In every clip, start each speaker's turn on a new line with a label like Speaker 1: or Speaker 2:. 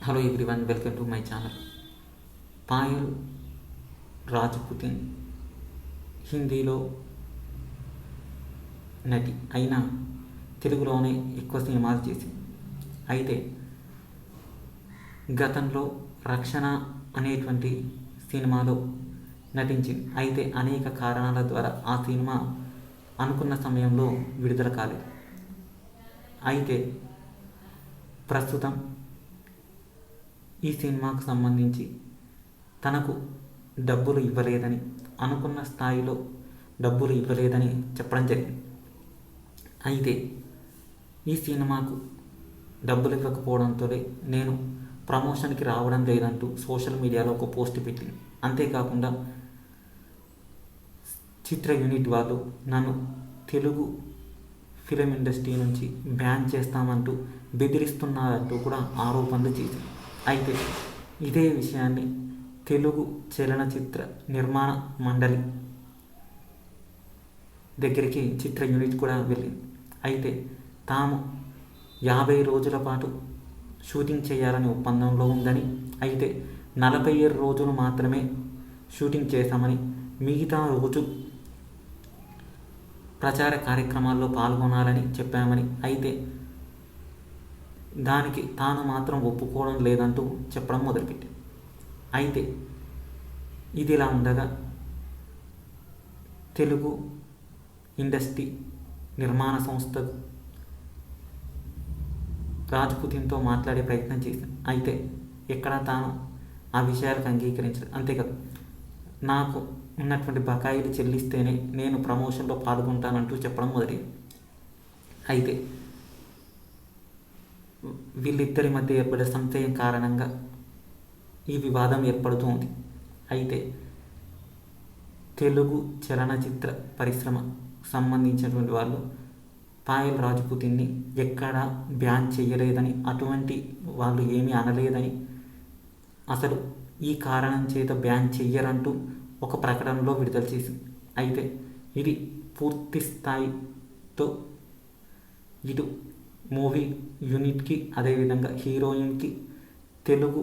Speaker 1: Hello everyone, welcome to my channel. Payal రాజ్పుతిన్ హిందీలో నటి అయినా తెలుగులోనే ఎక్కువ సినిమాలు చేసింది. అయితే గతంలో రక్షణ అనేటువంటి సినిమాలో నటించింది. అయితే అనేక కారణాల ద్వారా ఆ సినిమా అనుకున్న సమయంలో విడుదల కాలేదు. అయితే ప్రస్తుతం ఈ సినిమాకు సంబంధించి తనకు డబ్బులు ఇవ్వలేదని, అనుకున్న స్థాయిలో డబ్బులు ఇవ్వలేదని చెప్పడం జరిగింది. అయితే ఈ సినిమాకు డబ్బులు ఇవ్వకపోవడంతో నేను ప్రమోషన్కి రావడం లేదంటూ సోషల్ మీడియాలో ఒక పోస్ట్ పెట్టింది. అంతేకాకుండా చిత్ర యూనిట్ వాళ్ళు నన్ను తెలుగు ఫిలిం ఇండస్ట్రీ నుంచి బ్యాన్ చేస్తామంటూ బెదిరిస్తున్నారంటూ కూడా ఆరోపణలు చేశారు. అయితే ఇదే విషయాన్ని తెలుగు చలనచిత్ర నిర్మాణ మండలి దగ్గరికి చిత్ర యూనిట్ కూడా వెళ్ళింది. అయితే తాము 50 రోజుల పాటు షూటింగ్ చేయాలని ఒప్పందంలో ఉందని, అయితే 47 రోజులు మాత్రమే షూటింగ్ చేశామని, మిగతా రోజు ప్రచార కార్యక్రమాల్లో పాల్గొనాలని చెప్పామని, అయితే దానికి తాను మాత్రం ఒప్పుకోవడం లేదంటూ చెప్పడం మొదలుపెట్టింది. అయితే ఇది ఇలా ఉండగా తెలుగు ఇండస్ట్రీ నిర్మాణ సంస్థ రాజ్పుతిన్తో మాట్లాడే ప్రయత్నం చేసింది. అయితే ఎక్కడ తాను ఆ విషయాలకు అంగీకరించలేదు. అంతేకాదు, నాకు ఉన్నటువంటి బకాయిలు చెల్లిస్తేనే నేను ప్రమోషన్లో పాల్గొంటానంటూ చెప్పడం మొదలైంది. అయితే వీళ్ళిద్దరి మధ్య ఏర్పడే సంశయం కారణంగా ఈ వివాదం ఏర్పడుతూ ఉంది. అయితే తెలుగు చలనచిత్ర పరిశ్రమ సంబంధించినటువంటి వాళ్ళు పాయల్ రాజ్పుతిన్ని ఎక్కడా బ్యాన్ చేయలేదని, అటువంటి వాళ్ళు ఏమీ అనలేదని, అసలు ఈ కారణం చేత బ్యాన్ చెయ్యరంటూ ఒక ప్రకటనలో విడుదల చేసింది. అయితే ఇది పూర్తి స్థాయితో ఇటు మూవీ యూనిట్కి, అదేవిధంగా హీరోయిన్కి, తెలుగు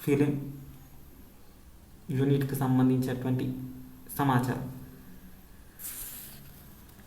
Speaker 1: ఫిలిం యూనిట్కి సంబంధించినటువంటి సమాచారం.